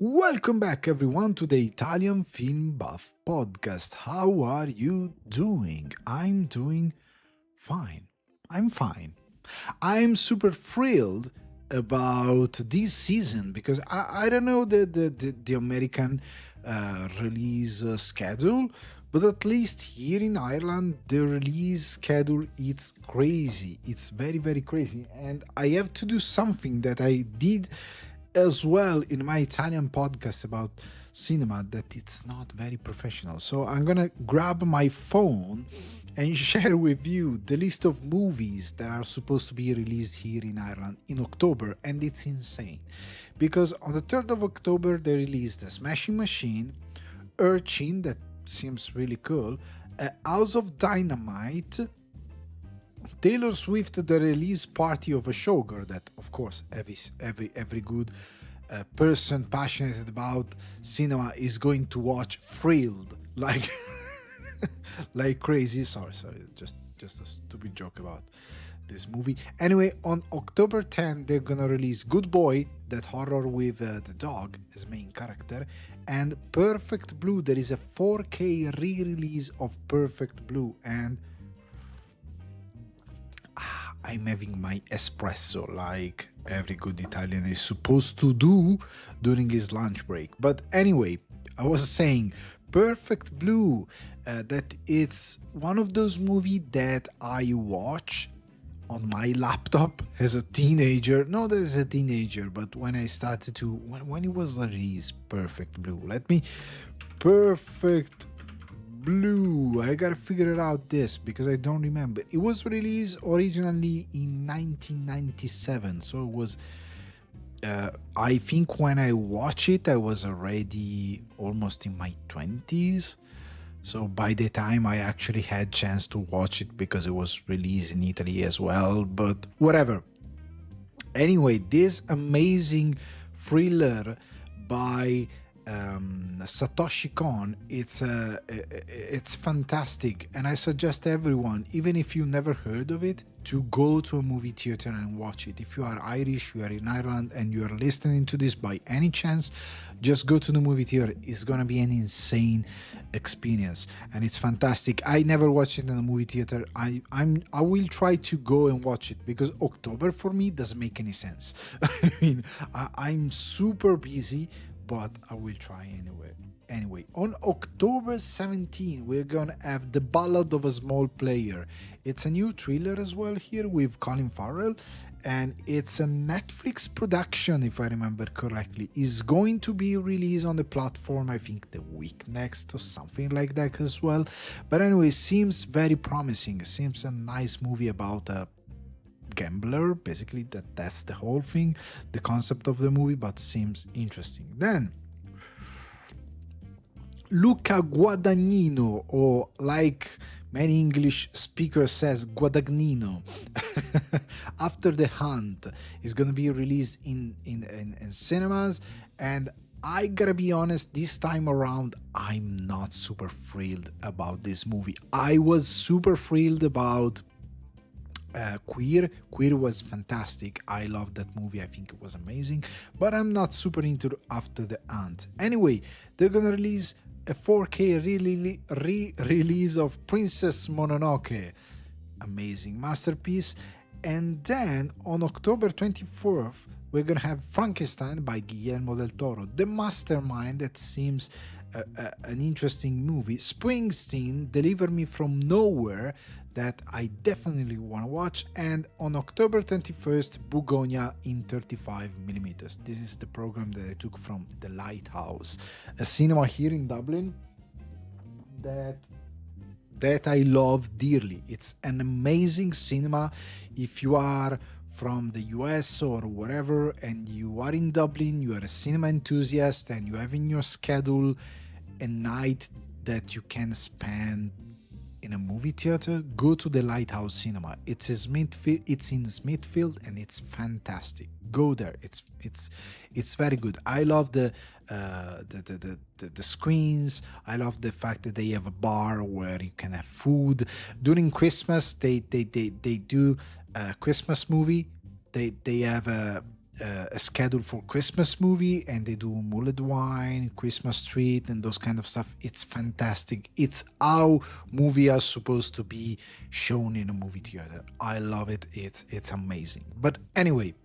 Welcome back, everyone, to the Italian Film Buff podcast. How are you doing? I'm doing fine. I'm fine. I'm super thrilled about this season because I don't know the American release schedule, but at least here in Ireland, the release schedule it's crazy. It's very crazy, and I have to do something that I did as well in my Italian podcast about cinema that it's not very professional. So I'm gonna grab my phone and share with you the list of movies that are supposed to be released here in Ireland in October, and it's insane. Because on the 3rd of October they released The Smashing Machine, Urchin, that seems really cool, House of Dynamite, Taylor Swift, the release party of a showgirl that, of course, every good person passionate about cinema is going to watch thrilled like like crazy. Sorry, just a stupid joke about this movie. Anyway, on October 10th, they're gonna release Good Boy, that horror with the dog as main character, and Perfect Blue. There is a 4K re-release of Perfect Blue, and I'm having my espresso like every good Italian is supposed to do during his lunch break. But anyway, I was saying Perfect Blue, that it's one of those movies that I watch on my laptop as a teenager. Not as a teenager, but when I started to, when it was released, Perfect Blue. Perfect Blue. I gotta figure out this because I don't remember. It was released originally in 1997, so it was. I think when I watched it, I was already almost in my 20s. So by the time I actually had chance to watch it, because it was released in Italy as well. But whatever. Anyway, this amazing thriller by Satoshi Kon, it's fantastic, and I suggest everyone, even if you never heard of it, to go to a movie theater and watch it. If you are Irish, you are in Ireland, and you are listening to this by any chance, just go to the movie theater. It's gonna be an insane experience, and it's fantastic. I never watched it in a movie theater. I will try to go and watch it because October for me doesn't make any sense. I mean, I'm super busy, but I will try anyway. Anyway, on October 17, we're gonna have The Ballad of a Small Player. It's a new thriller as well here with Colin Farrell, and it's a Netflix production, if I remember correctly. It's going to be released on the platform, I think, the week next or something like that as well. But anyway, seems very promising. Seems a nice movie about a gambler, basically. That's the whole thing, the concept of the movie, but seems interesting. Then Luca Guadagnino, or like many English speakers says, Guadagnino, After the Hunt, is gonna be released in cinemas, and I gotta be honest, this time around I'm not super thrilled about this movie. I was super thrilled about Queer. Queer was fantastic. I loved that movie. I think it was amazing. But I'm not super into After the Ant. Anyway, they're gonna release a 4K re-release of Princess Mononoke. Amazing masterpiece. And then on October 24th, we're gonna have Frankenstein by Guillermo del Toro, the mastermind that seems an interesting movie. Springsteen, Deliver Me From Nowhere, that I definitely want to watch. And on October 21st, Bugonia in 35mm. This is the program that I took from The Lighthouse, a cinema here in Dublin that I love dearly. It's an amazing cinema. If you are from the US or wherever and you are in Dublin, you are a cinema enthusiast, and you have in your schedule a night that you can spend in a movie theater, go to the Lighthouse Cinema. It's in Smithfield, and it's fantastic. Go there. It's very good. I love the screens. I love the fact that they have a bar where you can have food. During Christmas, they do a Christmas movie. They have a a schedule for Christmas movie, and they do Mullet Wine, Christmas Street, and those kind of stuff. It's fantastic. It's how movies are supposed to be shown in a movie theater. I love it. It's amazing. But anyway,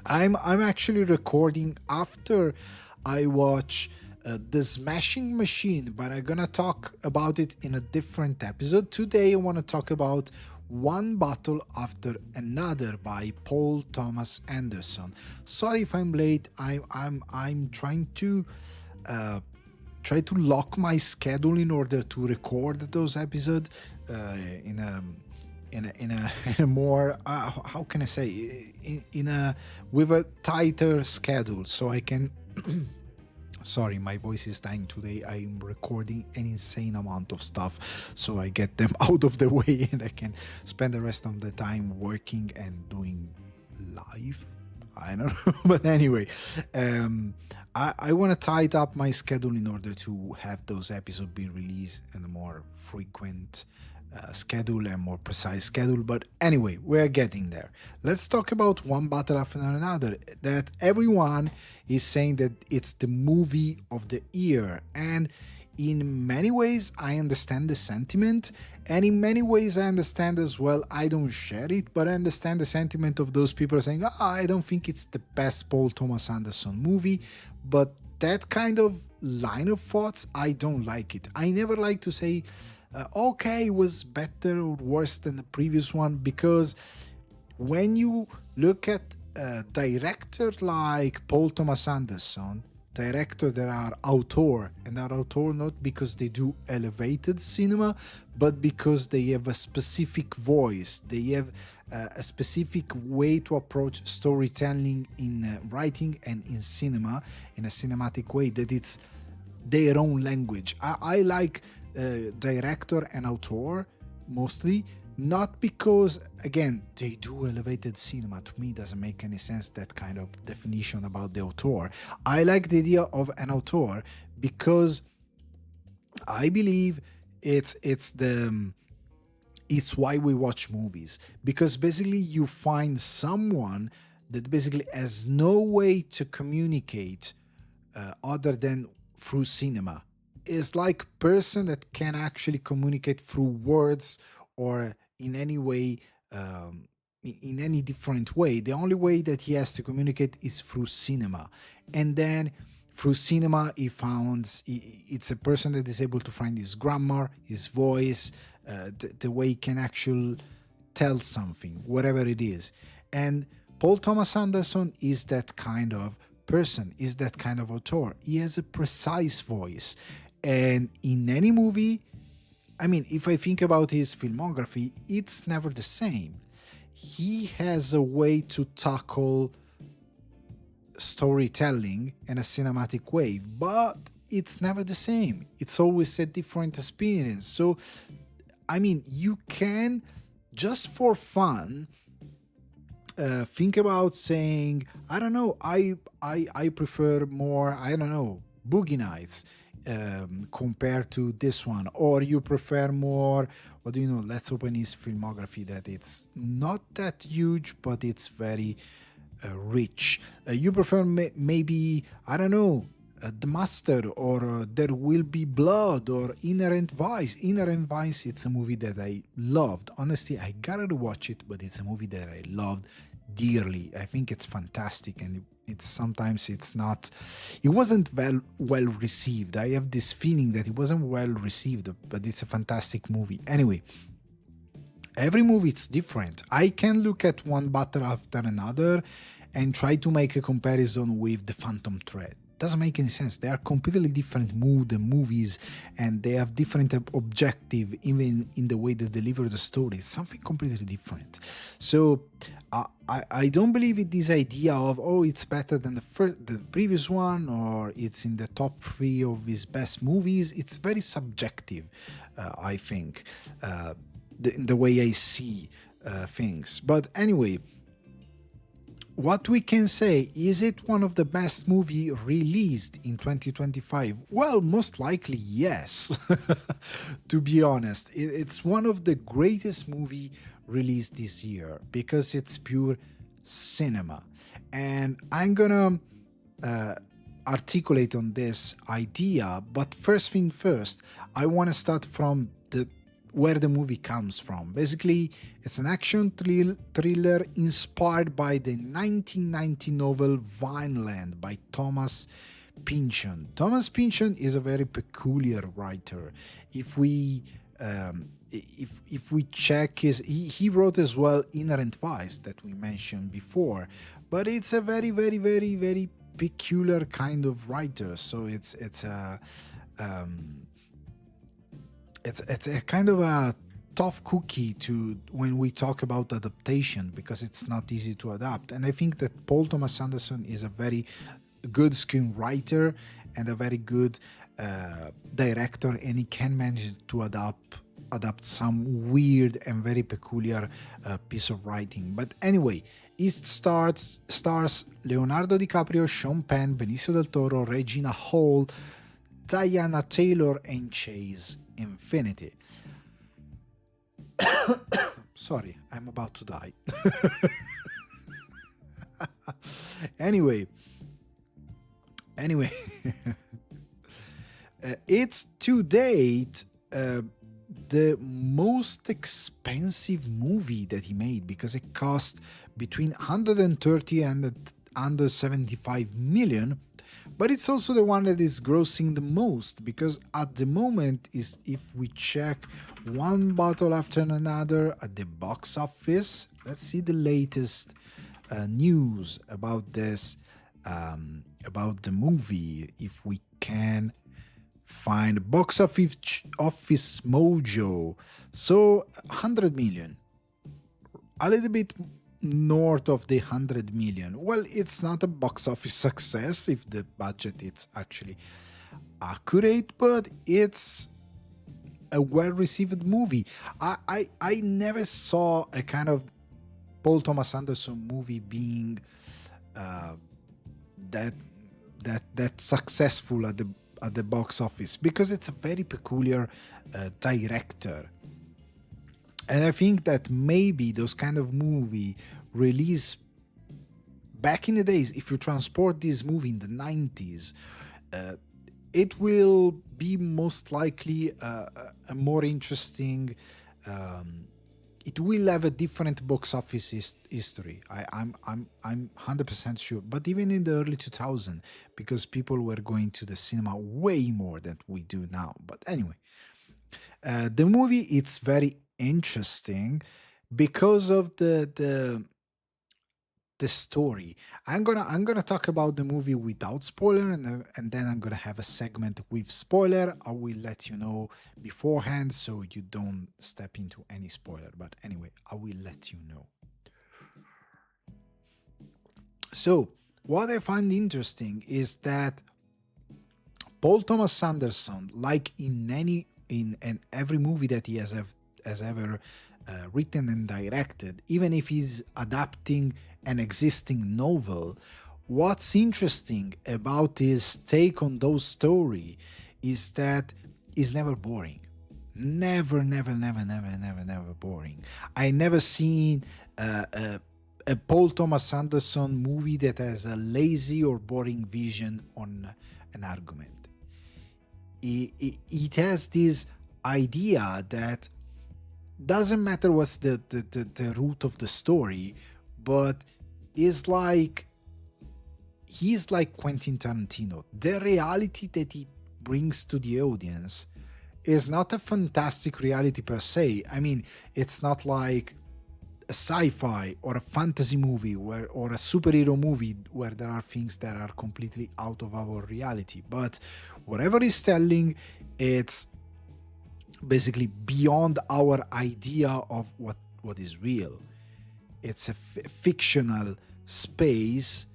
I'm actually recording after I watch the Smashing Machine, but I'm gonna talk about it in a different episode. Today I want to talk about One Battle After Another by Paul Thomas Anderson. Sorry if I'm late. I'm trying to lock my schedule in order to record those episodes in a in a more how can I say, in a with a tighter schedule, so I can sorry, my voice is dying today. I'm recording an insane amount of stuff, so I get them out of the way and I can spend the rest of the time working and doing live. I don't know. But anyway, I want to tight up my schedule in order to have those episodes be released in a more frequent schedule and more precise schedule. But anyway, we're getting there. Let's talk about One Battle After Another, that everyone is saying that it's the movie of the year, and in many ways I understand the sentiment, and in many ways I understand as well, I don't share it, but I understand the sentiment of those people saying, I don't think it's the best Paul Thomas Anderson movie. But that kind of line of thoughts, I don't like it. I never like to say okay, it was better or worse than the previous one, because when you look at a director like Paul Thomas Anderson, director that are auteur, and are auteur not because they do elevated cinema, but because they have a specific voice, they have a specific way to approach storytelling in writing and in cinema, in a cinematic way, that it's their own language. I like director and auteur mostly, not because, again, they do elevated cinema. To me, doesn't make any sense, that kind of definition about the auteur. I like the idea of an auteur because I believe it's why we watch movies, because basically you find someone that basically has no way to communicate other than through cinema. Is like person that can actually communicate through words or in any way, in any different way. The only way that he has to communicate is through cinema, and then through cinema he founds, it's a person that is able to find his grammar, his voice, the way he can actually tell something, whatever it is. And Paul Thomas Anderson is that kind of person, is that kind of author. He has a precise voice, and in any movie, I mean, if I think about his filmography, it's never the same. He has a way to tackle storytelling in a cinematic way, but it's never the same. It's always a different experience. So, I mean, you can, just for fun, think about saying, I don't know, I prefer more, I don't know, Boogie Nights compared to this one, or you prefer more, what do you know, let's open his filmography, that it's not that huge but it's very rich. You prefer maybe, I don't know, The Master, or There Will Be Blood, or Inherent Vice. Inherent Vice, it's a movie that I loved. Honestly, I gotta rewatch it, but it's a movie that I loved dearly. I think it's fantastic, and it's sometimes it's not, it wasn't well received. I have this feeling that it wasn't well received, but it's a fantastic movie. Anyway, every movie is different. I can look at One Battle After Another and try to make a comparison with The Phantom Thread. Doesn't make any sense. They are completely different mood and movies, and they have different objective, even in the way they deliver the story. It's something completely different. So I don't believe in this idea of, oh, it's better than the previous one, or it's in the top 3 of his best movies. It's very subjective, I think, the way I see things. But anyway, what we can say, is it one of the best movie released in 2025? Well, most likely yes. To be honest, it's one of the greatest movie released this year because it's pure cinema. and I'm gonna uh, articulate on this idea. But first thing first, I want to start from the where the movie comes from. Basically, it's an action thriller inspired by the 1990 novel Vineland by Thomas Pynchon. Thomas Pynchon is a very peculiar writer. If we if we check he wrote as well Inherent Vice that we mentioned before, but it's a very peculiar kind of writer. So um, it's a kind of a tough cookie to when we talk about adaptation, because it's not easy to adapt. And I think that Paul Thomas Anderson is a very good screenwriter and a very good director, and he can manage to adapt some weird and very peculiar piece of writing. But anyway, it stars Leonardo DiCaprio, Sean Penn, Benicio del Toro, Regina Hall, Diana Taylor, and Chase Infinity. Sorry, I'm about to die. anyway, anyway, it's to date the most expensive movie that he made, because it cost between 130 and 175 million. But it's also the one that is grossing the most, because at the moment, is if we check one bottle after another at the box office. Let's see the latest news about this, about the movie, if we can find box office mojo. So 100 million, a little bit north of the 100 million. Well, it's not a box office success if the budget is actually accurate, but it's a well-received movie. I never saw a kind of Paul Thomas Anderson movie being that successful at the box office, because it's a very peculiar director. And I think that maybe those kind of movie release back in the days, if you transport this movie in the 90s, it will be most likely a more interesting, it will have a different box office history. I'm 100% sure. But even in the early 2000s, because people were going to the cinema way more than we do now. But anyway, the movie, it's very interesting because of the story. I'm gonna talk about the movie without spoiler, and then I'm gonna have a segment with spoiler. I will let you know beforehand so you don't step into any spoiler. But anyway, I will let you know. So what I find interesting is that Paul Thomas Anderson, like in every movie that he has ever written and directed, even if he's adapting an existing novel, what's interesting about his take on those story is that it's never boring. Never boring. I never seen a Paul Thomas Anderson movie that has a lazy or boring vision on an argument. It has this idea that doesn't matter what's the root of the story, but is like he's like Quentin Tarantino. The reality that he brings to the audience is not a fantastic reality per se. I mean, it's not like a sci-fi or a fantasy movie or a superhero movie where there are things that are completely out of our reality. But whatever he's telling, it's basically beyond our idea of what is real. It's a fictional space,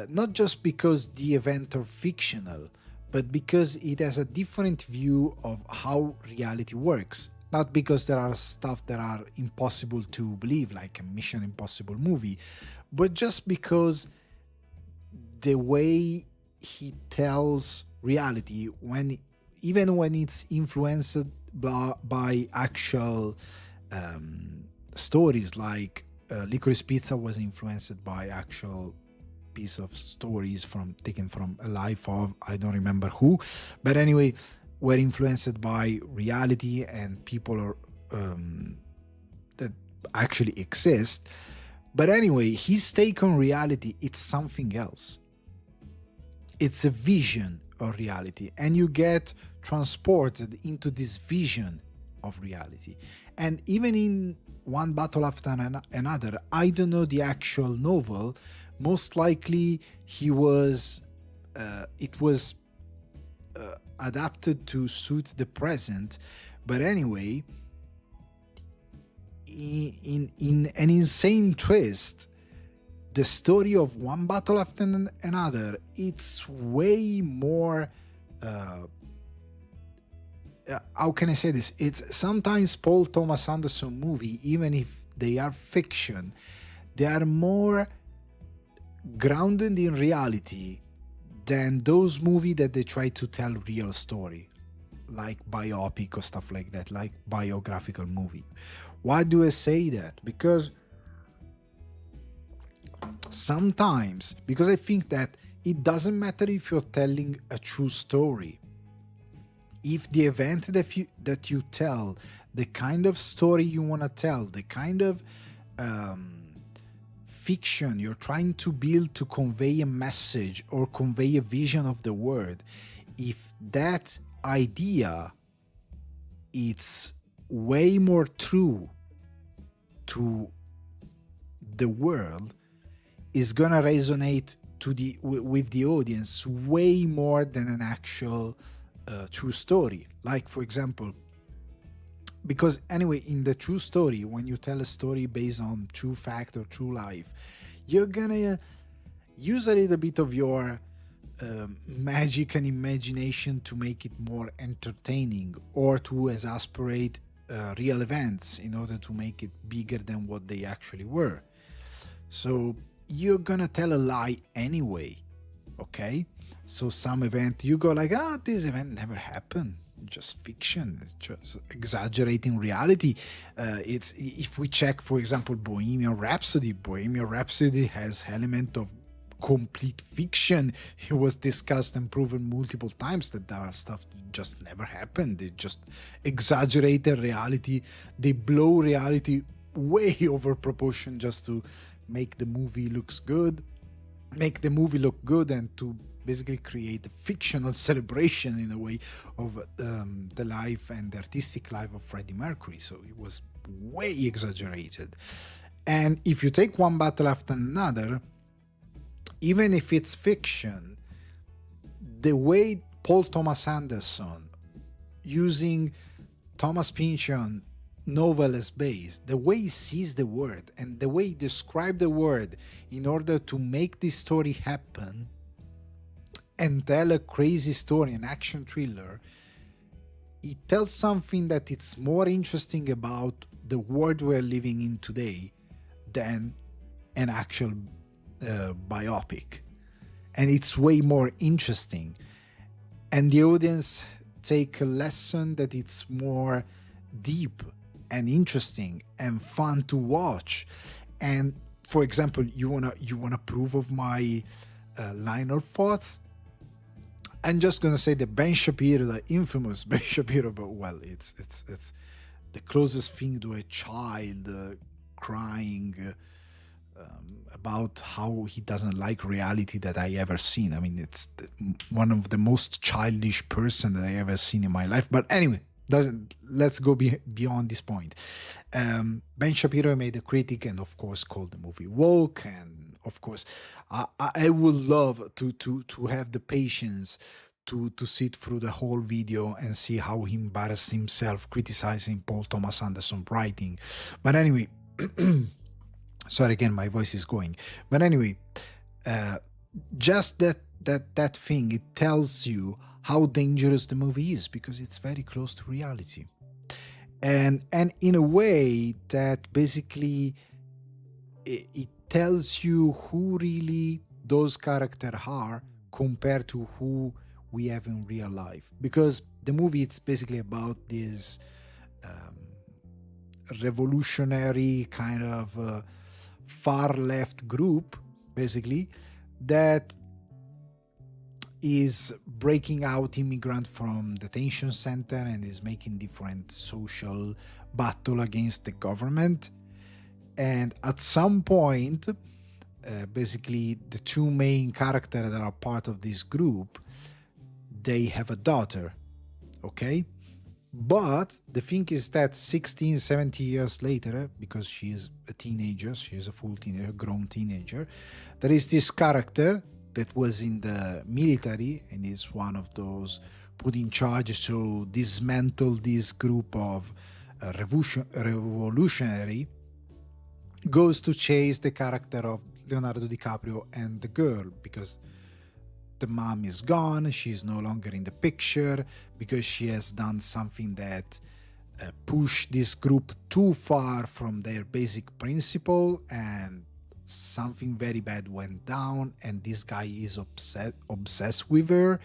not just because the events are fictional, but because it has a different view of how reality works. Not because there are stuff that are impossible to believe, like a Mission Impossible movie, but just because the way he tells reality, even when it's influenced by actual stories, like Licorice Pizza was influenced by actual piece of stories from taken from a life of I don't remember who, but anyway, were influenced by reality and people are, that actually exist. But anyway, his take on reality, it's something else. It's a vision of reality, and you get transported into this vision of reality. And even in One Battle After Another, I don't know the actual novel. Most likely, it was adapted to suit the present. But anyway, in an insane twist, the story of One Battle After Another, it's way more how can I say this? It's sometimes Paul Thomas Anderson movie, even if they are fiction, they are more grounded in reality than those movies that they try to tell real story, like biopic or stuff like that, like biographical movie. Why do I say that? Because sometimes, because I think that it doesn't matter if you're telling a true story. If the event that you tell, the kind of story you want to tell, the kind of fiction you're trying to build to convey a message or convey a vision of the world, if that idea it's way more true to the world, is gonna resonate with the audience way more than an actual true story. Like, for example, because anyway, in the true story, when you tell a story based on true fact or true life, you're gonna use a little bit of your magic and imagination to make it more entertaining, or to exasperate real events in order to make it bigger than what they actually were. So you're gonna tell a lie anyway, okay? So some event you go like, this event never happened, just fiction, it's just exaggerating reality. It's, if we check, for example, Bohemian Rhapsody has element of complete fiction. It was discussed and proven multiple times that there are stuff that just never happened. They just exaggerate the reality. They blow reality way over proportion just to make the movie look good, and to basically create a fictional celebration in a way of the life and the artistic life of Freddie Mercury. So it was way exaggerated. And if you take One Battle After Another, even if it's fiction, the way Paul Thomas Anderson, using Thomas Pynchon novel as base, the way he sees the word and the way he describes the word in order to make this story happen and tell a crazy story, an action thriller, it tells something that it's more interesting about the world we're living in today than an actual biopic. And it's way more interesting. And the audience take a lesson that it's more deep and interesting and fun to watch. And for example, you wanna prove of my line of thoughts? I'm just gonna say that Ben Shapiro, the infamous Ben Shapiro, but well, it's the closest thing to a child crying about how he doesn't like reality that I ever seen. I mean, it's one of the most childish person that I ever seen in my life. But anyway, let's go beyond this point. Ben Shapiro made a critic and of course called the movie woke, and of course I would love to have the patience to sit through the whole video and see how he embarrassed himself criticizing Paul Thomas Anderson writing. But anyway, sorry again, my voice is going. But anyway, just that thing, it tells you how dangerous the movie is, because it's very close to reality, and in a way that basically it tells you who really those characters are compared to who we have in real life. Because the movie, it's basically about this revolutionary kind of far left group, basically, that is breaking out immigrant from detention center and is making different social battle against the government. And at some point, basically the two main characters that are part of this group, they have a daughter, okay? But the thing is that 16, 70 years later, because she is a teenager, she is a full teenager, grown teenager, there is this character that was in the military and is one of those put in charge to dismantle this group of revolutionary, goes to chase the character of Leonardo DiCaprio and the girl, because the mom is gone, she's no longer in the picture, because she has done something that pushed this group too far from their basic principle, and something very bad went down, and this guy is obsessed with her,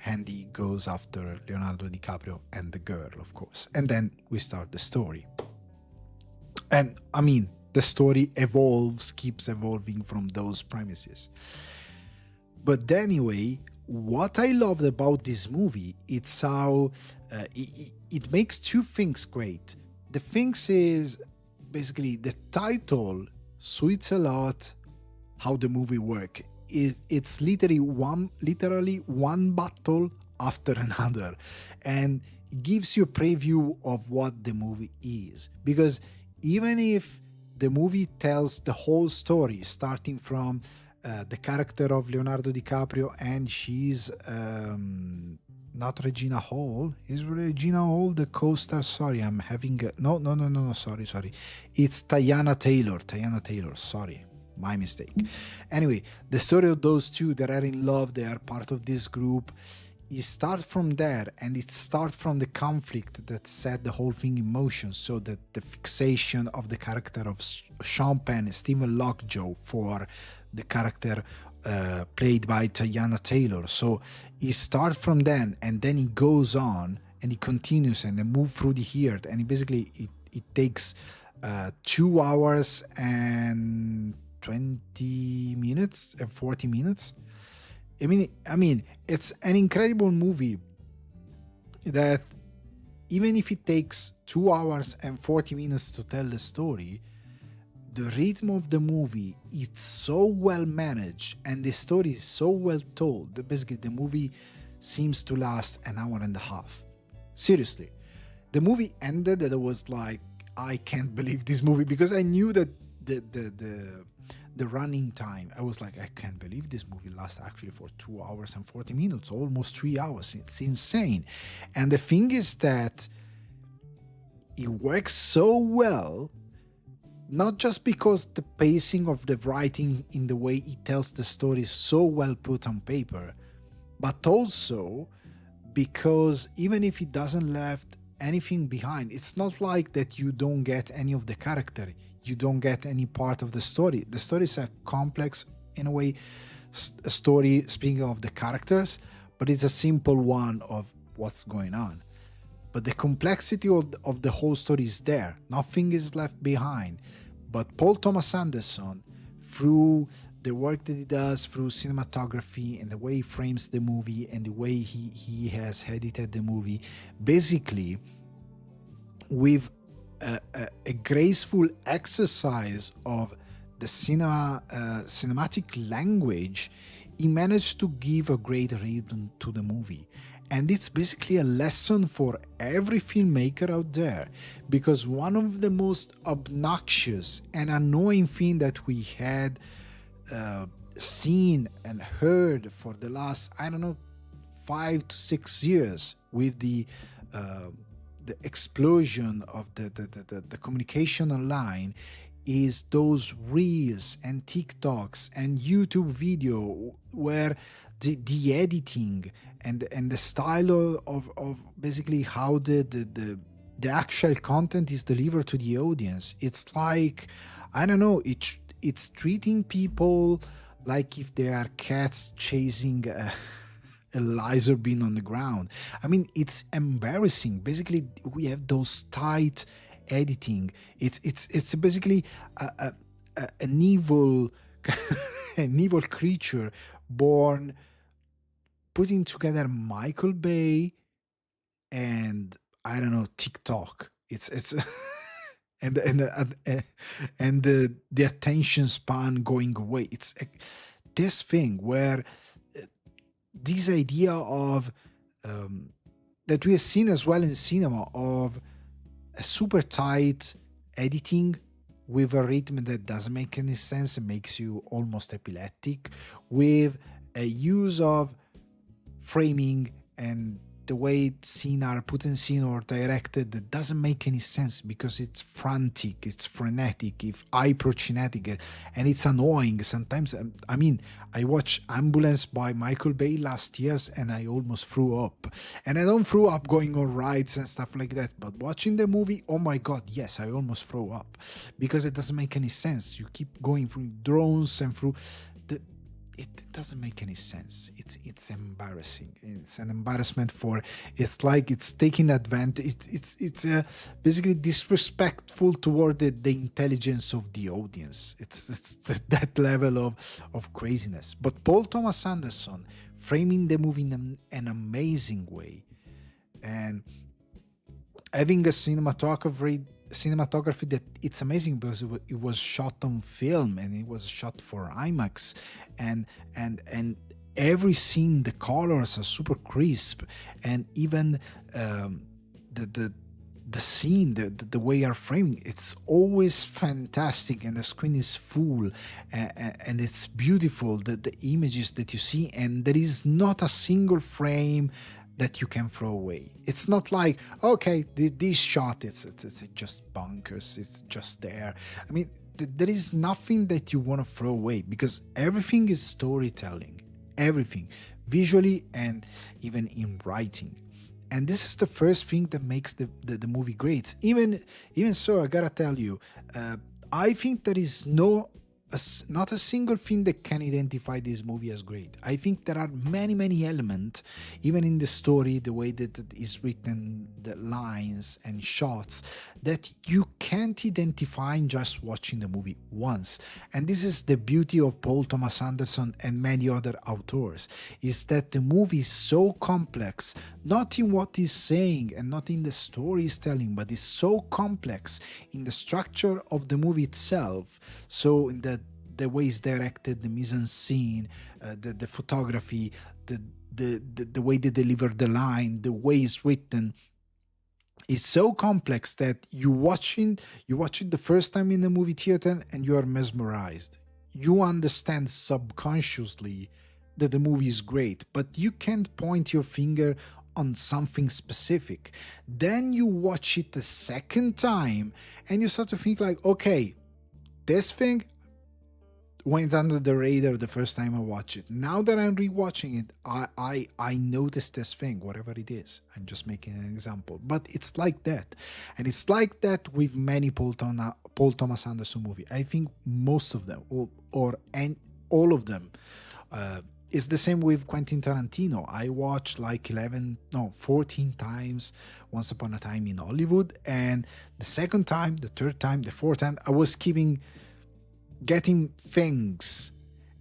and he goes after Leonardo DiCaprio and the girl, of course. And then we start the story. And I mean, the story evolves, keeps evolving from those premises. But anyway, what I loved about this movie, it's how it makes two things great. The things is basically the title suits a lot how the movie works. It's literally one battle after another, and it gives you a preview of what the movie is. Because even if the movie tells the whole story, starting from the character of Leonardo DiCaprio, and she's not Regina Hall. Is Regina Hall the co-star? Sorry, I'm having no. Sorry. It's Teyana Taylor. Sorry, my mistake. Anyway, the story of those two that are in love, they are part of this group. It starts from there, and it starts from the conflict that set the whole thing in motion. So that the fixation of the character of Sean Penn, Stephen Lockjaw, for the character played by Teyana Taylor. So he starts from then, and then he goes on, and he continues, and they move through the year, and it takes 2 hours and 20 minutes and 40 minutes. I mean, it's an incredible movie that even if it takes 2 hours and 40 minutes to tell the story, the rhythm of the movie is so well managed and the story is so well told that basically the movie seems to last an hour and a half. Seriously. The movie ended and I was like, I can't believe this movie, because I knew that the running time, I was like, I can't believe this movie lasts actually for 2 hours and 40 minutes, almost 3 hours. It's insane. And the thing is that it works so well, not just because the pacing of the writing in the way it tells the story is so well put on paper, but also because even if it doesn't left anything behind, it's not like that you don't get any of the character, you don't get any part of the story. The story is a complex, in a way, story, speaking of the characters, but it's a simple one of what's going on. But the complexity of the whole story is there. Nothing is left behind. But Paul Thomas Anderson, through the work that he does, through cinematography and the way he frames the movie and the way he has edited the movie, basically with a graceful exercise of the cinematic language, he managed to give a great rhythm to the movie. And it's basically a lesson for every filmmaker out there, because one of the most obnoxious and annoying thing that we had seen and heard for the last, 5 to 6 years with the explosion of the communication online is those reels and TikToks and YouTube video where the editing and the style of basically how the actual content is delivered to the audience. It's like, it's treating people like if they are cats chasing a laser beam on the ground. I mean, it's embarrassing. Basically, we have those tight editing. It's basically an evil an evil creature born, putting together Michael Bay and, I don't know, TikTok. It's and the attention span going away. It's this thing where this idea of, um, that we have seen as well in cinema, of a super tight editing with a rhythm that doesn't make any sense and makes you almost epileptic, with a use of framing and the way scene are put in scene or directed that doesn't make any sense, because it's frantic, it's frenetic, if hyperkinetic, and it's annoying sometimes. I mean, I watched Ambulance by Michael Bay last year and I almost threw up. And I don't throw up going on rides and stuff like that, but watching the movie, oh my god, yes, I almost throw up, because it doesn't make any sense. You keep going through drones and through the, it doesn't make any sense. It's embarrassing. It's an embarrassment for. It's like it's taking advantage. It's basically disrespectful toward the intelligence of the audience. It's that level of craziness. But Paul Thomas Anderson framing the movie in an amazing way, and having a cinematography that it's amazing, because it was shot on film and it was shot for IMAX, and every scene, the colors are super crisp, and even the scene, the way are framing, it's always fantastic, and the screen is full, and it's beautiful, the images that you see, and there is not a single frame that you can throw away. It's not like, okay, this shot, it's just bonkers, it's just there. I mean, there is nothing that you want to throw away, because everything is storytelling, everything, visually and even in writing. And this is the first thing that makes the movie great. Even so, I gotta tell you, I think there is not a single thing that can identify this movie as great. I think there are many elements, even in the story, the way that it is written, the lines and shots, that you can't identify in just watching the movie once. And this is the beauty of Paul Thomas Anderson and many other authors, is that the movie is so complex, not in what he's saying and not in the story he's telling, but is so complex in the structure of the movie itself. So in the way it's directed, the mise-en-scene, the photography, the way they deliver the line, the way it's written, is so complex that you watch it the first time in the movie theater and you are mesmerized. You understand subconsciously that the movie is great, but you can't point your finger on something specific. Then you watch it the second time and you start to think like, okay, this thing went under the radar the first time I watched it. Now that I'm rewatching it, I noticed this thing, whatever it is. I'm just making an example, but it's like that, and it's like that with many Paul Thomas Anderson movie. I think most of them, and all of them. It's the same with Quentin Tarantino. I watched like 14 times Once Upon a Time in Hollywood, and the second time, the third time, the fourth time, I was getting things,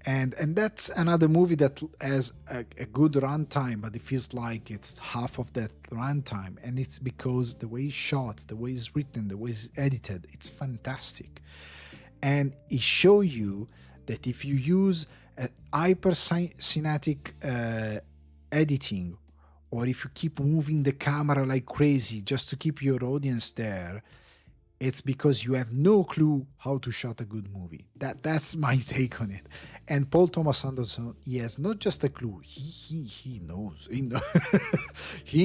and that's another movie that has a good runtime, but it feels like it's half of that runtime, and it's because the way it's shot, the way it's written, the way it's edited, it's fantastic. And it shows you that if you use a hyper-cinetic editing, or if you keep moving the camera like crazy just to keep your audience there, it's because you have no clue how to shoot a good movie. That's my take on it. And Paul Thomas Anderson, he has not just a clue, he knows. He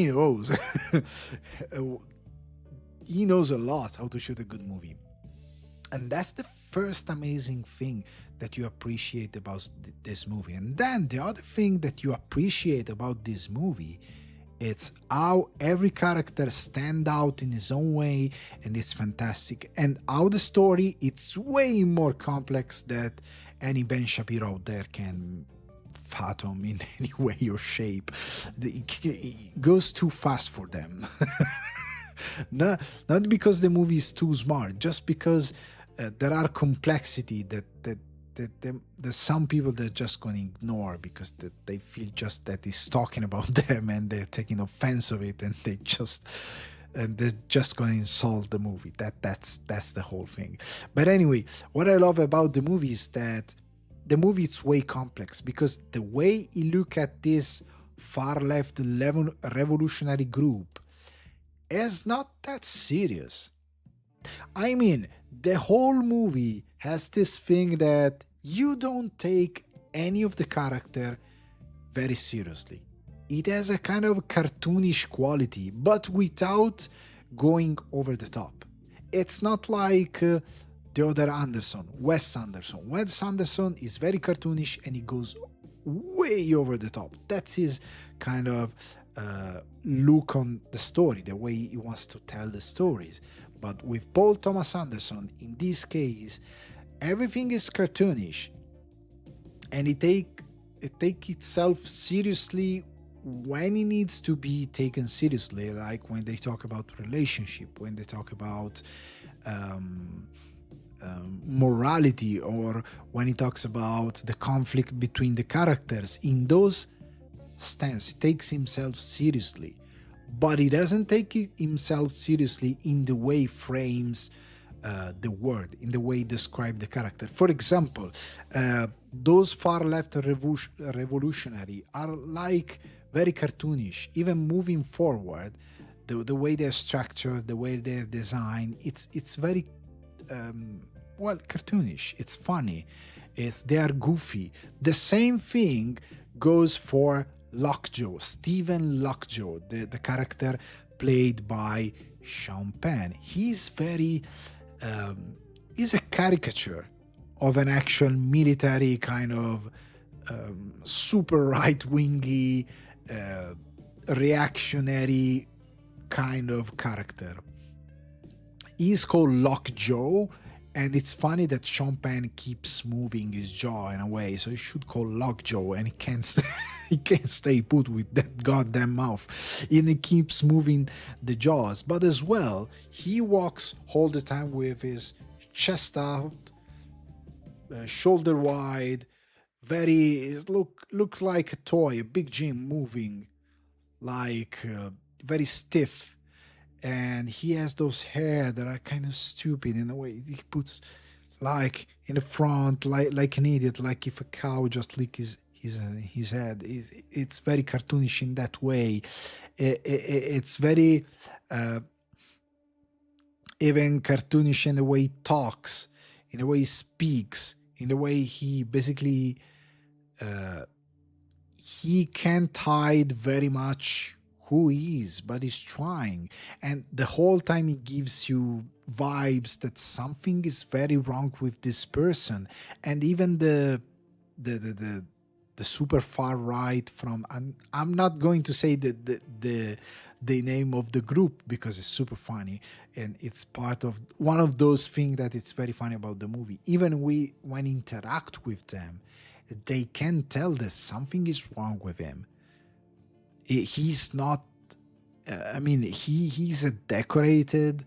knows. He knows a lot how to shoot a good movie. And that's the first amazing thing that you appreciate about this movie. And then the other thing that you appreciate about this movie, it's how every character stand out in his own way, and it's fantastic. And how the story, it's way more complex than any Ben Shapiro out there can fathom in any way or shape. It goes too fast for them. Not because the movie is too smart, just because there are complexity that some people they're just going to ignore because they feel just that he's talking about them and they're taking offense of it, and they're just going to insult the movie. That's the whole thing. But anyway, what I love about the movie is that the movie is way complex, because the way he look at this far left revolutionary group is not that serious. I mean, the whole movie has this thing that you don't take any of the character very seriously. It has a kind of cartoonish quality, but without going over the top. It's not like the other Anderson, Wes Anderson. Wes Anderson is very cartoonish and he goes way over the top. That's his kind of look on the story, the way he wants to tell the stories. But with Paul Thomas Anderson, in this case, everything is cartoonish, and it take itself seriously when it needs to be taken seriously, like when they talk about relationship, when they talk about morality, or when he talks about the conflict between the characters. In those stance, he takes himself seriously, but he doesn't take himself seriously in the way he frames the word, in the way he describes the character. For example, those far left revolutionary are like very cartoonish. Even moving forward, the way they're structured, the way they're designed, it's very cartoonish. It's funny. They are goofy. The same thing goes for Lockjaw, Stephen Lockjaw, the character played by Sean Penn. He's he's a caricature of an actual military kind of super right-wingy, reactionary kind of character. He's called Lockjaw, and it's funny that Sean Penn keeps moving his jaw in a way, so he should call Lockjaw, and he can't he can't stay put with that goddamn mouth, and he keeps moving the jaws. But as well, he walks all the time with his chest out, shoulder wide, looks like a toy, a big Jim moving, like very stiff. And he has those hair that are kind of stupid in a way. He puts like in the front, like an idiot, like if a cow just lick his head. It's very cartoonish in that way. It's very even cartoonish in the way he talks, in the way he speaks, in the way he basically he can't hide very much who he is, but he's trying. And the whole time he gives you vibes that something is very wrong with this person. And even the super far right from, I'm not going to say the name of the group because it's super funny, and it's part of one of those things that it's very funny about the movie. Even when interact with them, they can tell that something is wrong with him. He's not, he's a decorated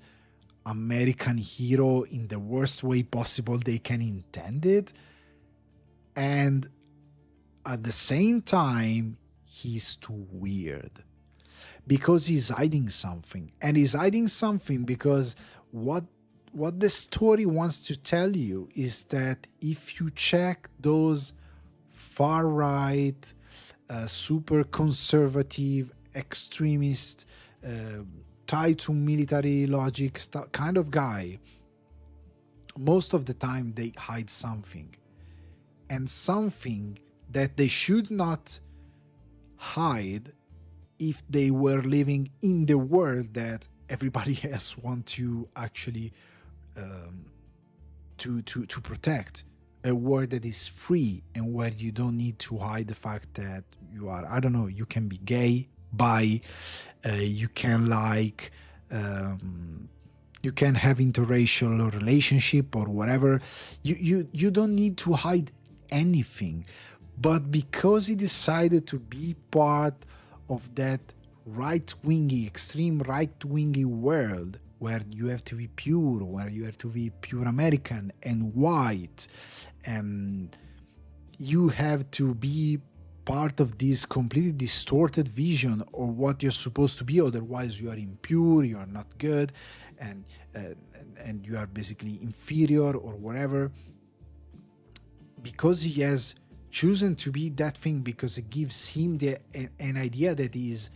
American hero in the worst way possible they can intend it, and at the same time he's too weird because he's hiding something. And he's hiding something because what the story wants to tell you is that if you check those far right, super conservative, extremist, tied to military logic kind of guy, most of the time they hide something, and something that they should not hide if they were living in the world that everybody else want to actually to protect, a world that is free and where you don't need to hide the fact that you are, I don't know, you can be gay, bi, you can you can have interracial relationship or whatever. You don't need to hide anything. But because he decided to be part of that right-wingy, extreme right-wingy world, where you have to be pure, where you have to be pure American and white, and you have to be part of this completely distorted vision of what you're supposed to be, otherwise you are impure, you are not good, and and you are basically inferior or whatever. Because he has chosen to be that thing, because it gives him an idea that is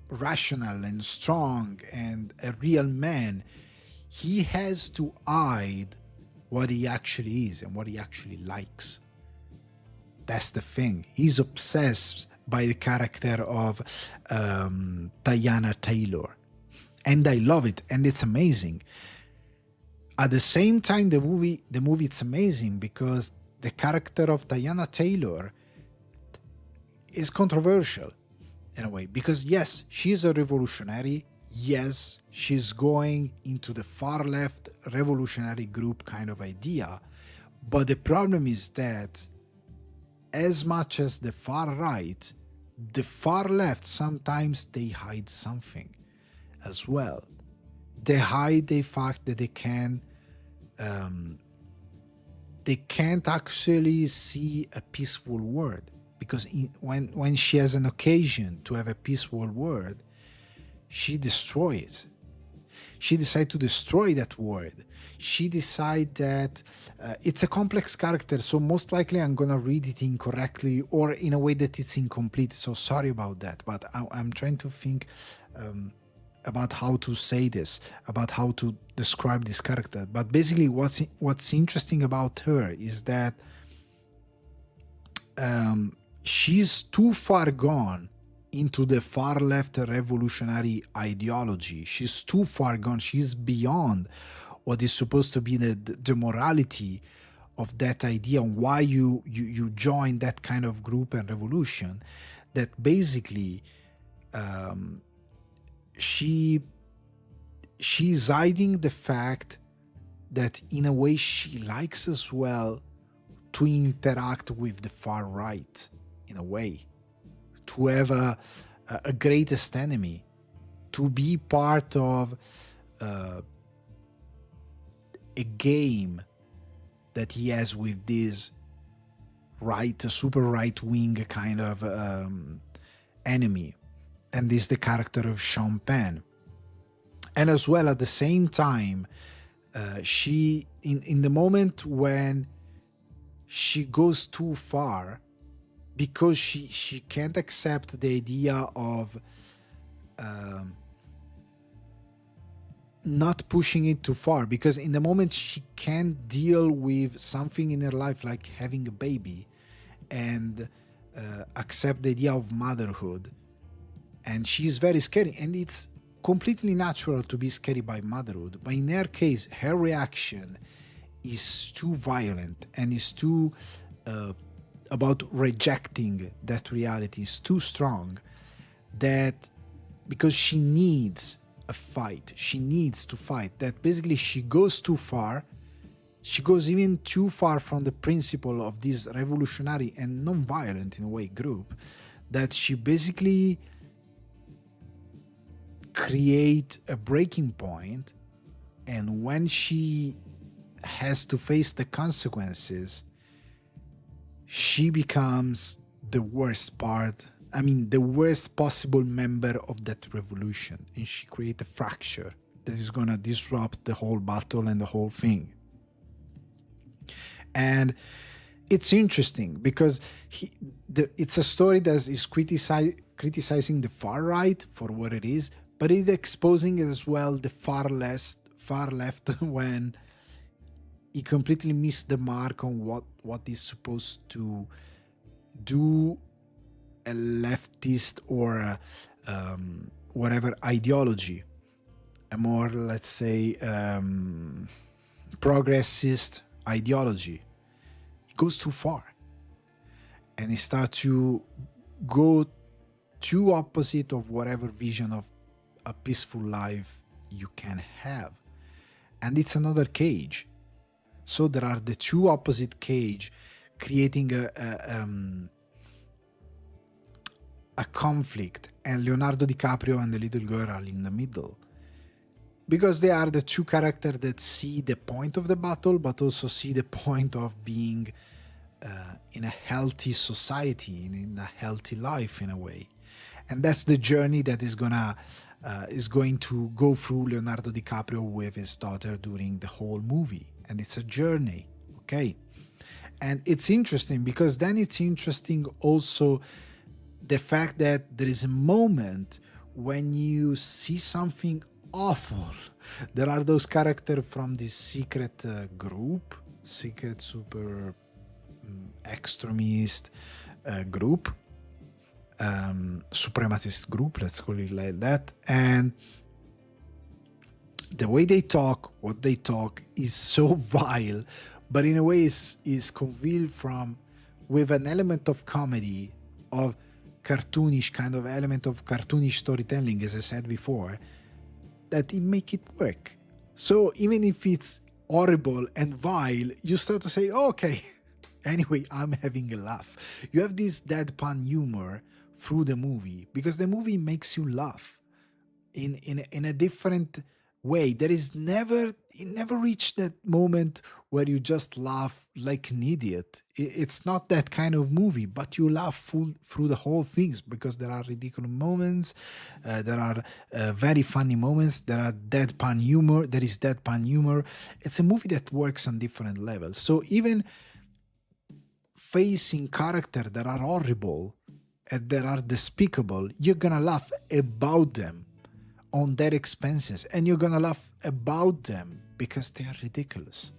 rational and strong and a real man, he has to hide what he actually is and what he actually likes. That's the thing. He's obsessed by the character of Diana Taylor, and I love it, and it's amazing. At the same time, the movie it's amazing because the character of Diana Taylor is controversial in a way, because yes, she's a revolutionary. Yes, she's going into the far left revolutionary group kind of idea, but the problem is that as much as the far right, the far left, sometimes they hide something as well. They hide the fact that they can't actually see a peaceful world, because when she has an occasion to have a peaceful world, she destroys it. She decides to destroy that world. She decides that it's a complex character, so most likely I'm gonna read it incorrectly or in a way that it's incomplete. So sorry about that, but I'm trying to think about how to say this, about how to describe this character. But basically, what's interesting about her is that she's too far gone into the far left revolutionary ideology. She's too far gone. She's beyond what is supposed to be the morality of that idea, and why you join that kind of group and revolution, that basically she's hiding the fact that in a way she likes as well to interact with the far right, in a way, to have a greatest enemy, to be part of a game that he has with this super right wing kind of enemy, and this is the character of Sean Penn. And as well, at the same time, she in the moment when she goes too far, because she can't accept the idea of not pushing it too far, because in the moment she can't deal with something in her life like having a baby and accept the idea of motherhood, and she's very scary, and it's completely natural to be scary by motherhood. But in her case, her reaction is too violent and is too about rejecting that reality, is too strong, that because she needs a fight, she needs to fight, that basically she goes too far. She goes even too far from the principle of this revolutionary and non-violent in a way group, that she basically create a breaking point, and when she has to face the consequences, she becomes the worst possible member of that revolution, and she creates a fracture that is gonna disrupt the whole battle and the whole thing. And it's interesting because it's a story that is criticizing the far right for what it is, but it's exposing as well the far left when he completely missed the mark on what is supposed to do a leftist or whatever ideology, a more, let's say, progressist ideology. It goes too far, and it starts to go too opposite of whatever vision of a peaceful life you can have, and it's another cage. So there are the two opposite cage, creating a conflict, and Leonardo DiCaprio and the little girl are in the middle. because they are the two characters that see the point of the battle, but also see the point of being in a healthy society, in a healthy life in a way. And that's the journey that is going to go through Leonardo DiCaprio with his daughter during the whole movie. And it's a journey, okay? And it's interesting because then it's interesting also the fact that there is a moment when you see something awful. There are those characters from this secret group, secret super extremist group, suprematist group, let's call it like that. And the way they talk, what they talk is so vile, but in a way is concealed from with an element of comedy, of cartoonish kind of element of cartoonish storytelling, as I said before, that it make it work. So even if it's horrible and vile, you start to say, oh, okay, anyway, I'm having a laugh. You have this deadpan humor through the movie because the movie makes you laugh in a different way. It never reached that moment where you just laugh like an idiot. It's not that kind of movie, but you laugh through the whole things because there are ridiculous moments, there are very funny moments, there is deadpan humor. It's a movie that works on different levels. So even facing characters that are horrible and that are despicable, you're gonna laugh about them on their expenses, and you're gonna laugh about them because they are ridiculous.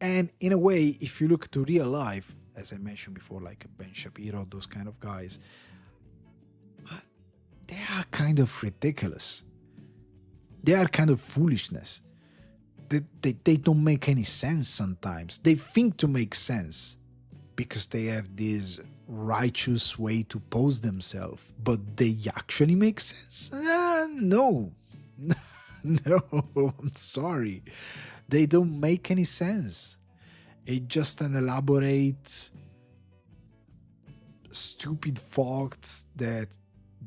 And in a way, if you look to real life, as I mentioned before, like Ben Shapiro, those kind of guys, they are kind of ridiculous. They are kind of foolishness. They don't make any sense sometimes. They think to make sense because they have this righteous way to pose themselves, but they actually make sense? No. No, I'm sorry. They don't make any sense. It's just an elaborate, stupid thoughts that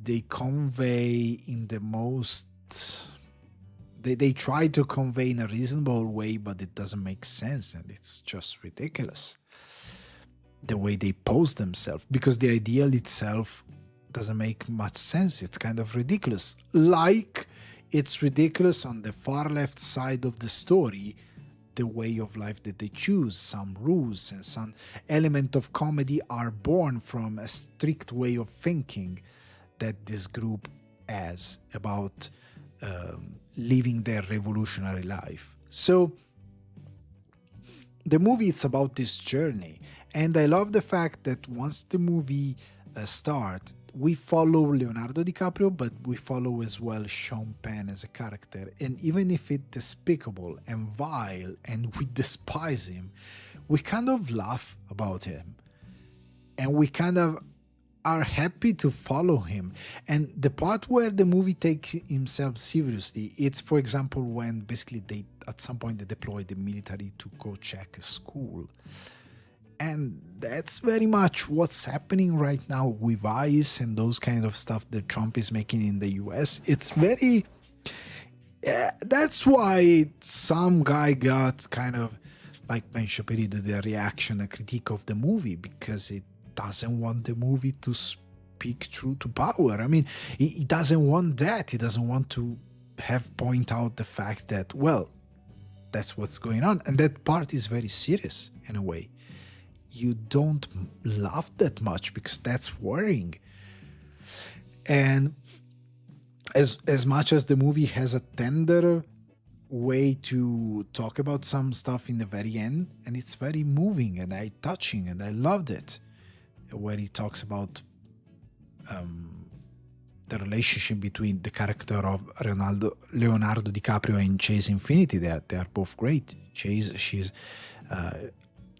they convey in the most... They try to convey in a reasonable way, but it doesn't make sense, and it's just ridiculous the way they pose themselves, because the ideal itself doesn't make much sense. It's kind of ridiculous. Like it's ridiculous on the far left side of the story, the way of life that they choose. Some rules and some element of comedy are born from a strict way of thinking that this group has about living their revolutionary life. So the movie is about this journey, and I love the fact that once the movie starts, we follow Leonardo DiCaprio, but we follow as well Sean Penn as a character. And even if it's despicable and vile and we despise him, we kind of laugh about him. And we kind of are happy to follow him. And the part where the movie takes himself seriously, it's, for example, when basically they, at some point, they deploy the military to go check a school. And that's very much what's happening right now with ICE and those kind of stuff that Trump is making in the US. It's very... that's why some guy got kind of, like Ben Shapiro, the reaction, a critique of the movie, because it doesn't want the movie to speak true to power. I mean, he doesn't want that. He doesn't want to have point out the fact that, well, that's what's going on. And that part is very serious in a way. You don't laugh that much because that's worrying. And as much as the movie has a tender way to talk about some stuff in the very end, and it's very moving and touching, and I loved it, where he talks about the relationship between the character of Leonardo DiCaprio and Chase Infinity. They are both great. Chase,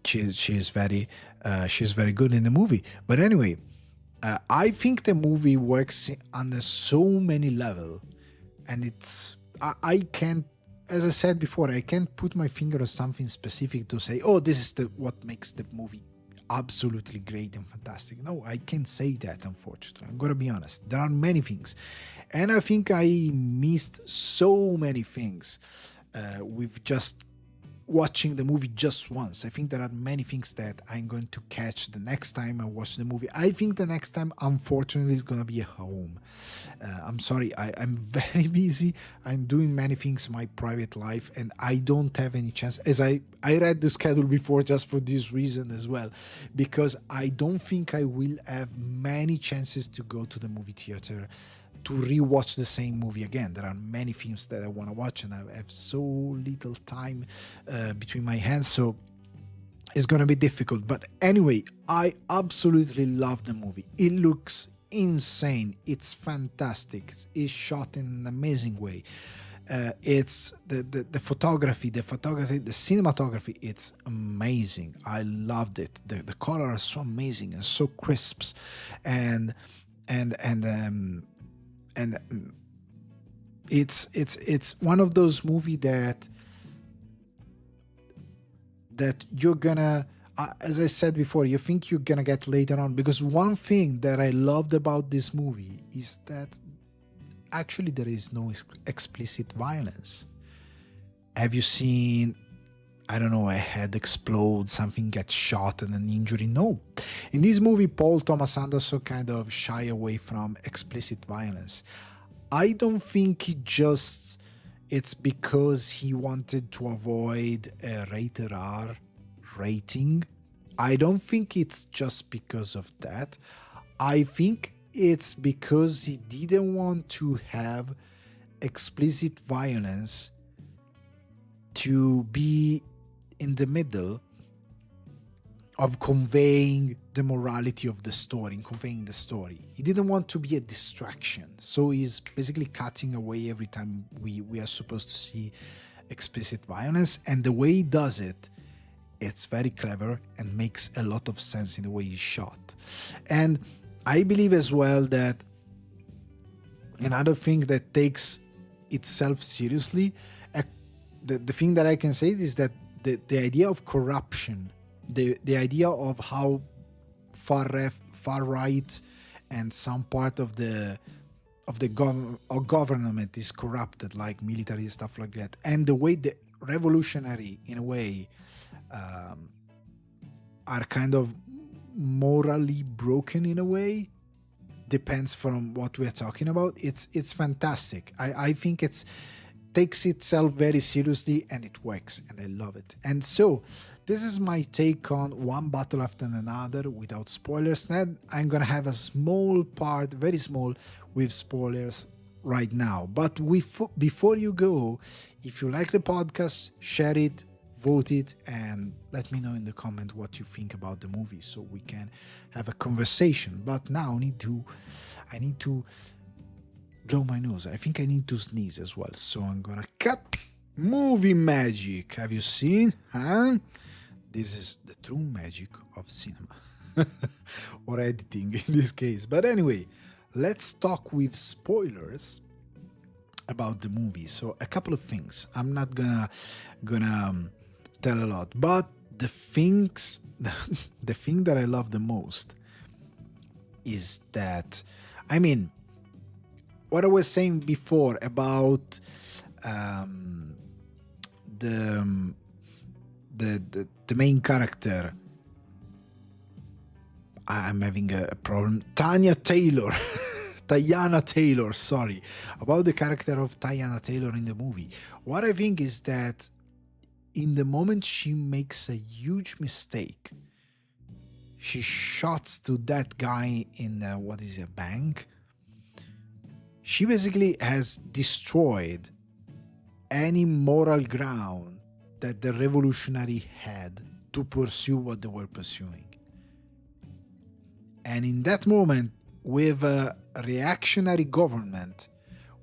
she's very good in the movie. But anyway, I think the movie works on so many levels, and it's I can't, as I said before, I can't put my finger on something specific to say, oh, this is what makes the movie absolutely great and fantastic. No, I can't say that, unfortunately. I'm gonna be honest. There are many things, and I think I missed so many things with just watching the movie just once. I think there are many things that I'm going to catch the next time I watch the movie. I think the next time, unfortunately, is going to be at home. I'm sorry, I'm very busy. I'm doing many things in my private life, and I don't have any chance. As I read the schedule before just for this reason as well, because I don't think I will have many chances to go to the movie theater to rewatch the same movie again. There are many films that I want to watch, and I have so little time between my hands, so it's gonna be difficult. But anyway, I absolutely love the movie. It looks insane. It's fantastic. It's shot in an amazing way. It's the photography, the cinematography. It's amazing. I loved it. The color are so amazing and so crisp, and and and um, and it's one of those movies that you're gonna, as I said before, you think you're gonna get later on. Because one thing that I loved about this movie is that actually there is no explicit violence. Have you seen, I don't know, a head explode, something gets shot and an injury? No. In this movie, Paul Thomas Anderson kind of shy away from explicit violence. I don't think it's because he wanted to avoid a rated R rating. I don't think it's just because of that. I think it's because he didn't want to have explicit violence to be in the middle of conveying the morality of the story, in conveying the story. He didn't want to be a distraction. So he's basically cutting away every time we are supposed to see explicit violence. And the way he does it, it's very clever and makes a lot of sense in the way he's shot. And I believe as well that another thing that takes itself seriously, the thing that I can say is that the idea of corruption, the idea of how far right and some part of the government is corrupted, like military stuff like that, and the way the revolutionary in a way are kind of morally broken in a way, depends from what we're talking about. It's fantastic. I think it's takes itself very seriously, and it works, and I love it. And so this is my take on one battle after another without spoilers. Then I'm gonna have a small part, very small, with spoilers right now. But before you go, if you like the podcast, share it, vote it, and let me know in the comment what you think about the movie so we can have a conversation. But now I need to blow my nose. I think I need to sneeze as well. So I'm gonna cut movie magic. Have you seen? Huh? This is the true magic of cinema. Or editing in this case. But anyway, let's talk with spoilers about the movie. So a couple of things. I'm not gonna tell a lot, but the thing that I love the most is that, I mean, what I was saying before about the main character. I'm having a problem. Tayana Taylor, sorry. About the character of Tayana Taylor in the movie. What I think is that in the moment she makes a huge mistake, she shots to that guy in a bank. She basically has destroyed any moral ground that the revolutionary had to pursue what they were pursuing. And in that moment, with a reactionary government,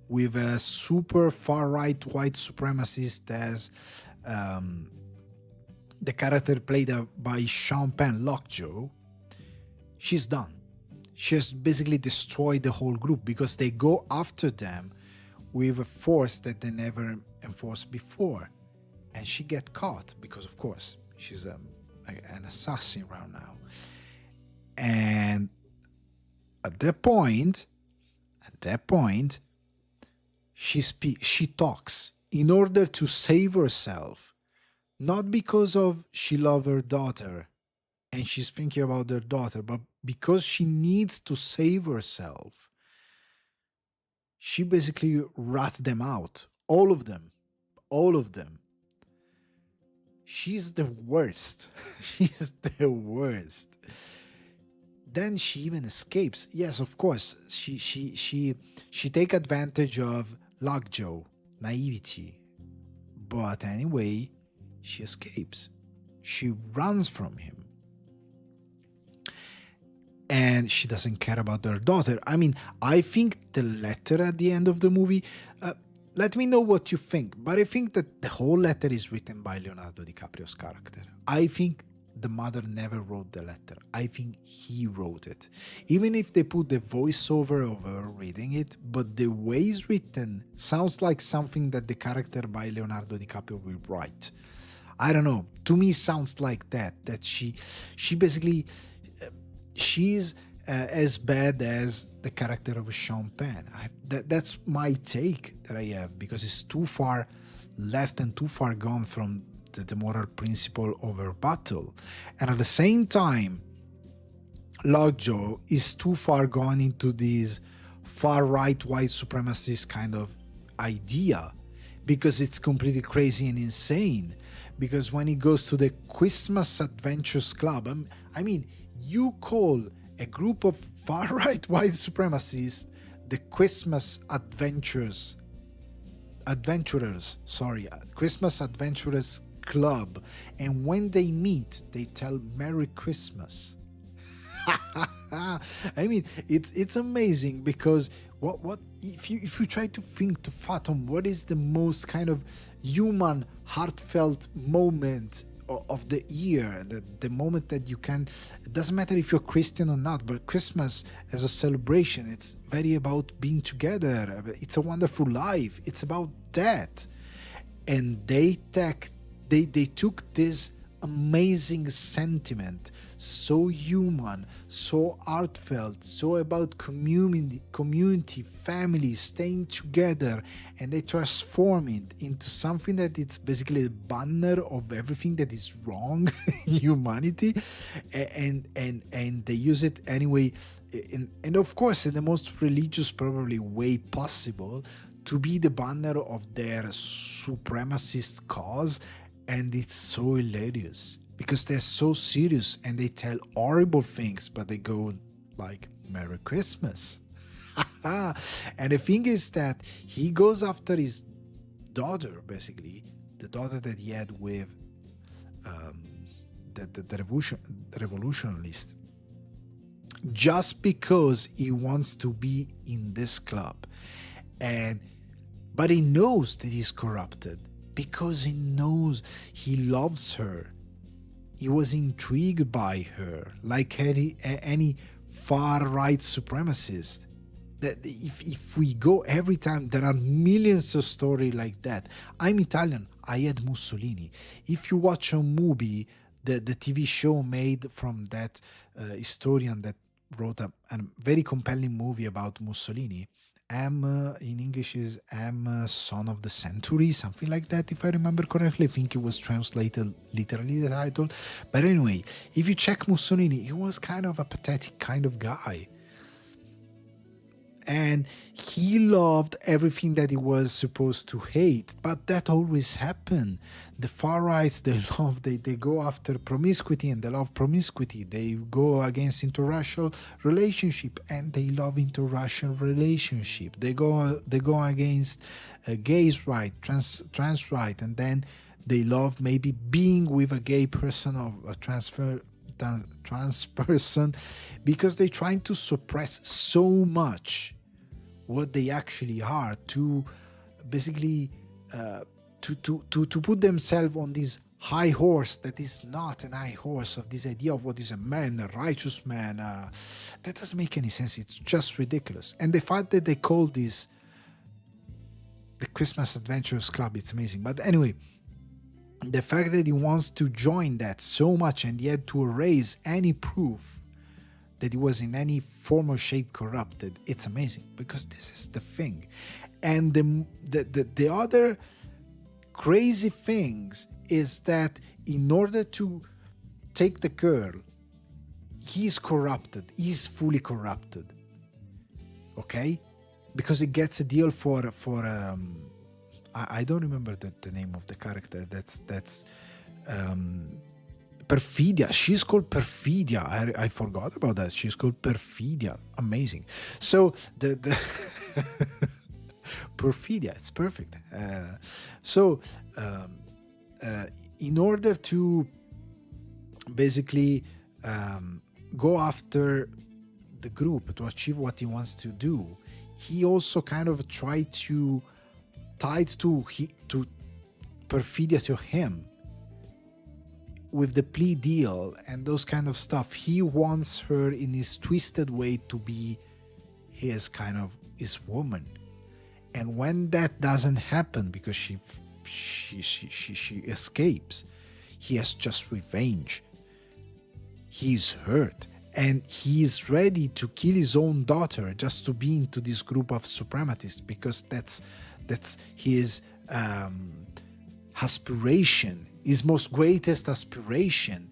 with a super far-right white supremacist as the character played by Sean Penn, Lockjaw, she's done. She has basically destroyed the whole group because they go after them with a force that they never enforced before. And she get caught because, of course, she's a an assassin right now. And at that point, at that point, she talks in order to save herself, not because of she loves her daughter and she's thinking about her daughter, but because she needs to save herself. She basically rats them out, all of them. She's the worst. She's the worst. Then she even escapes. Yes, of course. She take advantage of Lockjaw naivety, but anyway, she escapes. She runs from him, and she doesn't care about her daughter. I mean, I think the letter at the end of the movie. Let me know what you think, but I think that the whole letter is written by Leonardo DiCaprio's character. I think the mother never wrote the letter. I think he wrote it. Even if they put the voiceover over reading it, but the way it's written sounds like something that the character by Leonardo DiCaprio will write. I don't know. To me, sounds like that she basically she's as bad as the character of Sean Penn. That's my take that I have, because it's too far left and too far gone from the moral principle of her battle. And at the same time, Lockjaw is too far gone into this far right white supremacist kind of idea, because it's completely crazy and insane. Because when he goes to the Christmas Adventures Club, I mean, you call a group of far-right white supremacists the Christmas Adventurers, Christmas Adventurers Club, and when they meet, they tell Merry Christmas. I mean, it's amazing, because what if you try to think, to fathom what is the most kind of human, heartfelt moment of the year, the moment that you can, it doesn't matter if you're Christian or not, but Christmas as a celebration, it's very about being together. It's a wonderful life. It's about that. And they took this amazing sentiment, so human, so heartfelt, so about community, family, staying together, and they transform it into something that it's basically a banner of everything that is wrong in humanity, and they use it anyway, and of course in the most religious probably way possible, to be the banner of their supremacist cause. And it's so hilarious because they're so serious and they tell horrible things, but they go like, Merry Christmas. And the thing is that he goes after his daughter, basically, the daughter that he had with the revolutionalist, just because he wants to be in this club. But he knows that he's corrupted, because he knows he loves her. He was intrigued by her, like any far-right supremacist. That if we go every time, there are millions of stories like that. I'm Italian, I had Mussolini. If you watch a movie, the TV show made from that historian that wrote a very compelling movie about Mussolini, in English is Son of the Century, something like that, if I remember correctly. I think it was translated literally, the title. But anyway, if you check Mussolini, he was kind of a pathetic kind of guy. And he loved everything that he was supposed to hate, but that always happened. The far rights, they go after promiscuity, and they love promiscuity. They go against interracial relationship, and they love interracial relationship. They go against gays' right, trans right, and then they love maybe being with a gay person or a trans person, because they're trying to suppress so much what they actually are, to basically to put themselves on this high horse that is not an high horse, of this idea of what is a man, a righteous man. That doesn't make any sense. It's just ridiculous. And the fact that they call this the Christmas Adventures Club, it's amazing. But anyway, the fact that he wants to join that so much and he had to erase any proof that he was in any form or shape corrupted, it's amazing, because this is the thing. And the other crazy things is that in order to take the girl, he's corrupted, he's fully corrupted, okay, because he gets a deal for I don't remember the name of the character. That's Perfidia. She's called Perfidia. I forgot about that. She's called Perfidia. Amazing. So the Perfidia. It's perfect. So in order to basically go after the group to achieve what he wants to do, he also kind of tried to tied to Perfidia to him with the plea deal and those kind of stuff. He wants her in his twisted way to be his woman. And when that doesn't happen because she escapes, he has just revenge. He's hurt and he's ready to kill his own daughter just to be into this group of suprematists, because that's his aspiration, his most greatest aspiration.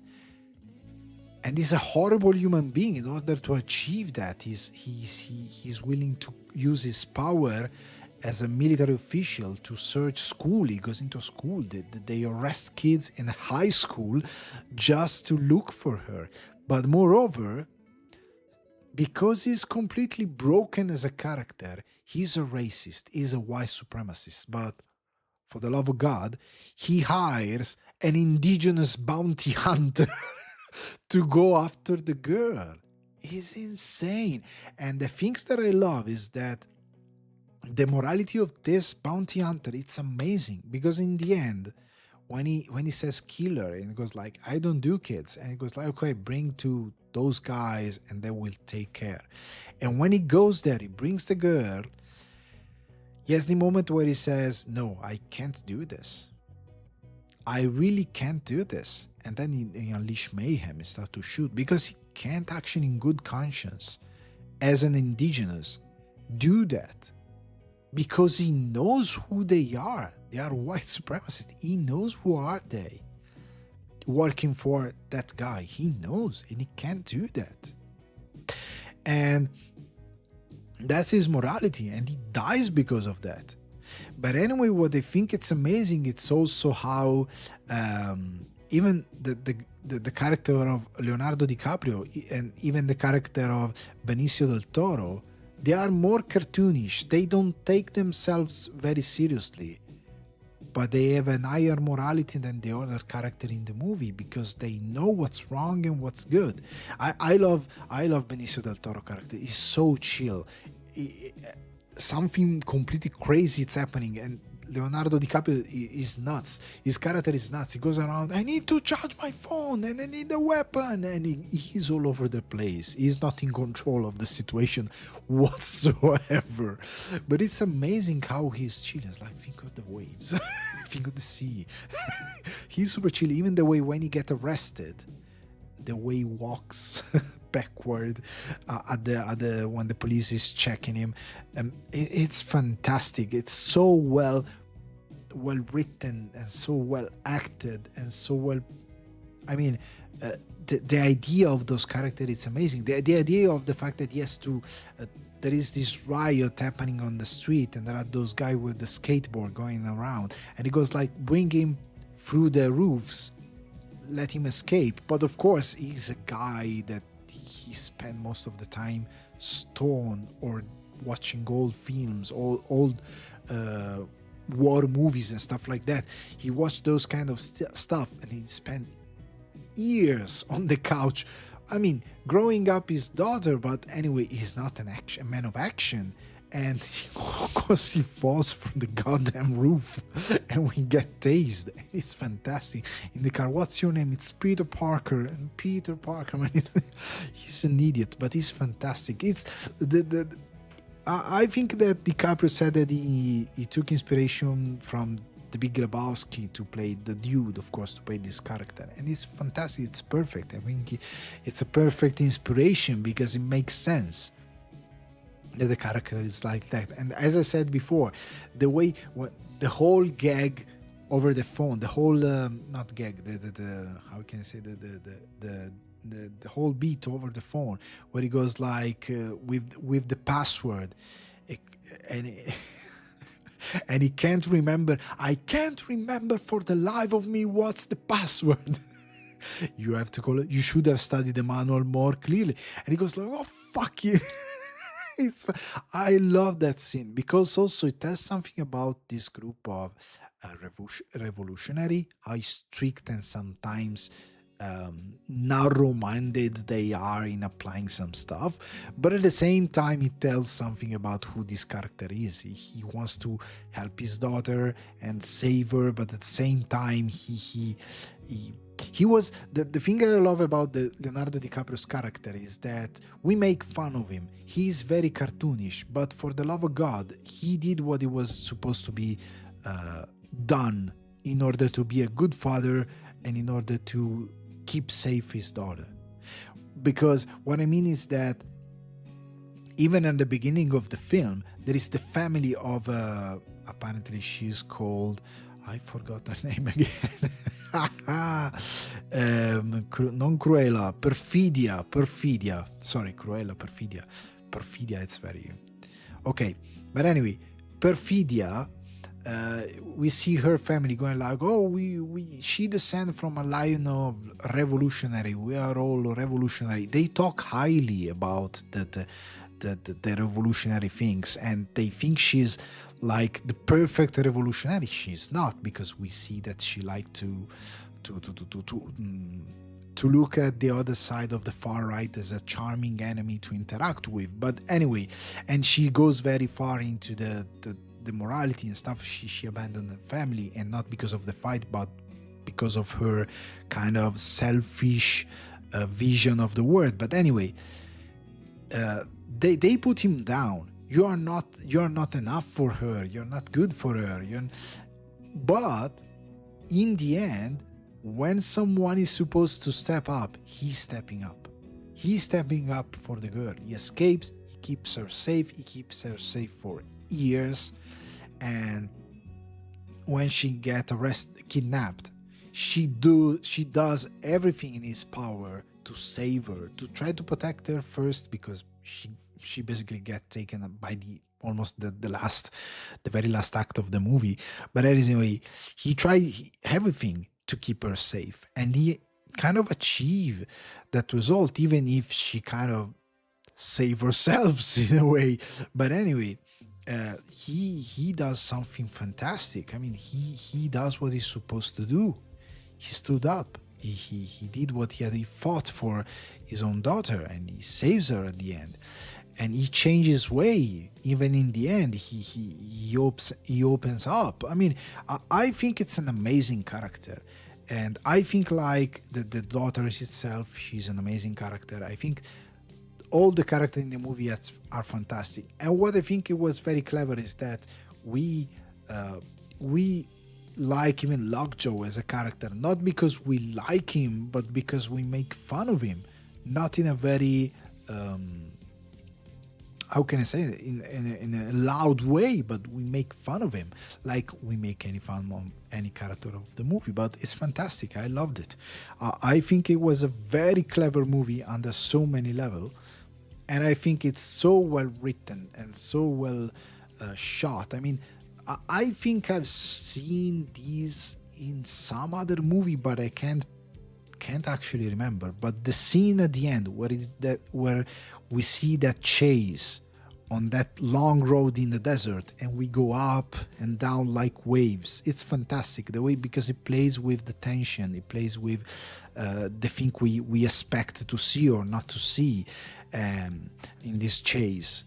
And he's a horrible human being. In order to achieve that, he's willing to use his power as a military official to search school. He goes into school. They arrest kids in high school just to look for her. But moreover, because he's completely broken as a character, he's a racist, he's a white supremacist, but for the love of God, he hires an indigenous bounty hunter to go after the girl. He's insane. And the things that I love is that the morality of this bounty hunter, it's amazing, because in the end, when he says kill her, and he goes like, I don't do kids, and he goes like, okay, bring to those guys and they will take care. And when he goes there, he brings the girl. He has the moment where he says, no, I can't do this. I really can't do this. And then he unleash mayhem and start to shoot, because he can't actually in good conscience, as an indigenous, do that. Because he knows who they are. They are white supremacists. He knows who are they working for that guy. He knows, and he can't do that. And that's his morality, and he dies because of that. But anyway, what I think it's amazing, it's also how even the character of Leonardo DiCaprio and even the character of Benicio del Toro, they are more cartoonish. They don't take themselves very seriously, but they have an higher morality than the other character in the movie, because they know what's wrong and what's good. I love Benicio del Toro character. He's so chill. Something completely crazy is happening, and Leonardo DiCaprio is nuts. His character is nuts. He goes around, I need to charge my phone and I need a weapon, and he's all over the place. He's not in control of the situation whatsoever. But it's amazing how he's chill. It's like, think of the waves, think of the sea. He's super chill. Even the way when he gets arrested, the way he walks backward when the police is checking him, it's fantastic. It's so well written and so well acted and so well. I mean, the idea of those characters, it's amazing. The idea of the fact that he has to. There is this riot happening on the street, and there are those guys with the skateboard going around, and he goes like, bring him through the roofs, let him escape. But of course, he's a guy that he spent most of the time stoned or watching old films, old war movies and stuff like that. He watched those kind of stuff, and he spent years on the couch. I mean, growing up his daughter, but anyway, he's not a man of action. And of course he falls from the goddamn roof and we get tased. And it's fantastic. In the car, what's your name? It's Peter Parker. And Peter Parker, man, he's an idiot, but he's fantastic. It's I think that DiCaprio said that he took inspiration from the Big Lebowski to play the dude, of course, to play this character, and it's fantastic. It's perfect. I think it's a perfect inspiration because it makes sense that the character is like that. And as I said before, the way what the whole gag over the phone, the whole not gag, the how can I say the whole beat over the phone, where he goes like with the password, it, and and he can't remember. I can't remember for the life of me what's the password. You have to call it. You should have studied the manual more clearly. And he goes like, "Oh fuck you." it's I love that scene because also it tells something about this group of revolutionary, how strict and sometimes narrow-minded they are in applying some stuff, but at the same time it tells something about who this character is. He wants to help his daughter and save her, but at the same time he was the thing I love about the Leonardo DiCaprio's character is that we make fun of him. He's very cartoonish, but for the love of God, he did what he was supposed to be done in order to be a good father and in order to keep safe his daughter. Because what I mean is that even at the beginning of the film, there is the family of apparently she's called, I forgot her name again. Non Cruella, Perfidia. Sorry, Cruella, Perfidia, it's very okay. But anyway, Perfidia, we see her family going like, oh, she descends from a line of revolutionary. We are all revolutionary. They talk highly about the revolutionary things, and they think she's like the perfect revolutionary. She's not, because we see that she liked to look at the other side of the far right as a charming enemy to interact with. But anyway, and she goes very far into the morality and stuff. She abandoned the family, and not because of the fight, but because of her kind of selfish vision of the world. But anyway, they put him down. You're not enough for her. You're not good for her. But in the end, when someone is supposed to step up, he's stepping up. He's stepping up for the girl. He escapes. He keeps her safe. He keeps her safe for years. And when she gets kidnapped, she does everything in his power to save her, to try to protect her first, because she basically gets taken by the very last act of the movie. But anyway, he tried everything to keep her safe, and he kind of achieved that result, even if she kind of saved herself in a way. But anyway, he does something fantastic. I mean, he does what he's supposed to do. He stood up. He did what he fought for his own daughter, and he saves her at the end. And he changes way. Even in the end, he opens up. I mean, I think it's an amazing character, and I think like the daughter itself, she's an amazing character. I think all the characters in the movie are fantastic. And what I think it was very clever is that we like even Lockjaw as a character, not because we like him, but because we make fun of him, not in a very how can I say it? In a loud way, but we make fun of him like we make any fun of any character of the movie. But it's fantastic. I loved it. I think it was a very clever movie under so many levels, and I think it's so well written and so well shot. I mean, I think I've seen these in some other movie, but I can't actually remember. But the scene at the end where we see that chase on that long road in the desert, and we go up and down like waves, it's fantastic the way, because it plays with the tension, it plays with the thing we expect to see or not to see in this chase.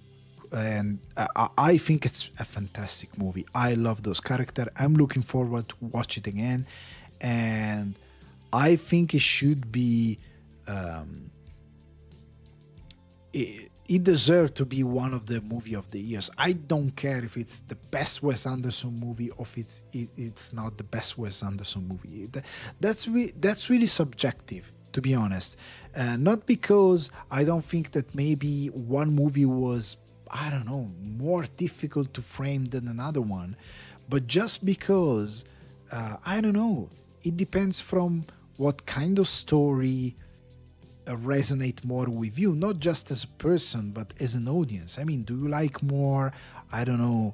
And I think it's a fantastic movie. I love those characters. I'm looking forward to watch it again, and I think it should be it deserved to be one of the movie of the years. I don't care if it's the best Wes Anderson movie or if it's not the best Wes Anderson movie. That's really subjective, to be honest. Not because I don't think that maybe one movie was, I don't know, more difficult to frame than another one, but just because I don't know. It depends from what kind of story resonate more with you, not just as a person, but as an audience. I mean, do you like more, I don't know,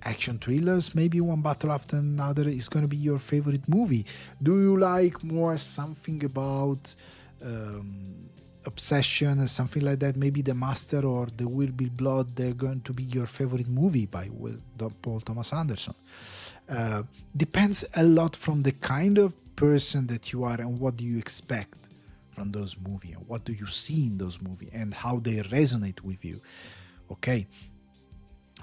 action thrillers? Maybe One Battle After Another is going to be your favorite movie. Do you like more something about obsession or something like that? Maybe The Master or The Will Be Blood, they're going to be your favorite movie by Paul Thomas Anderson. Depends a lot from the kind of person that you are and what do you expect from those movies, and what do you see in those movies and how they resonate with you. Okay,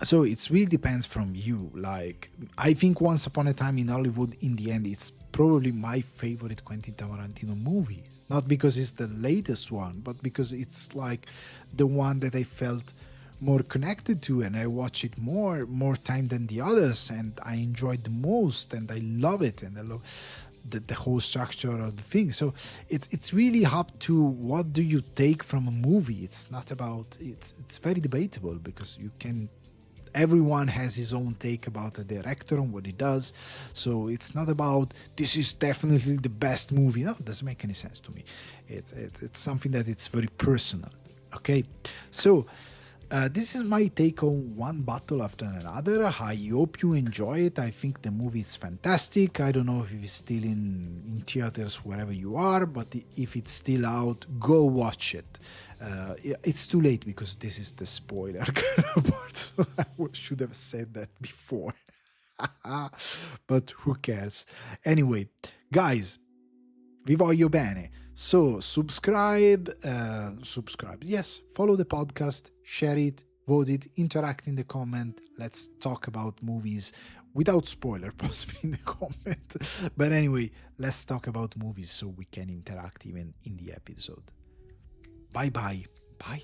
so it really depends from you. Like, I think Once Upon a Time in Hollywood, in the end, it's probably my favorite Quentin Tarantino movie, not because it's the latest one, but because it's like the one that I felt more connected to, and I watch it more time than the others, and I enjoyed the most, and I love it, and I love the whole structure of the thing. So it's really up to what do you take from a movie. It's not about, it's very debatable, because you can, everyone has his own take about a director and what he does. So it's not about this is definitely the best movie. No, it doesn't make any sense to me. It's something that it's very personal. Okay, so this is my take on One Battle After Another. I hope you enjoy it. I think the movie is fantastic. I don't know if it's still in theaters wherever you are, but if it's still out, go watch it. It's too late because this is the spoiler part, so I should have said that before. But who cares? Anyway, guys, vi voglio bene. So subscribe, yes, follow the podcast, share it, vote it, interact in the comment. Let's talk about movies without spoiler, possibly in the comment. But anyway, let's talk about movies so we can interact even in the episode. Bye bye. Bye.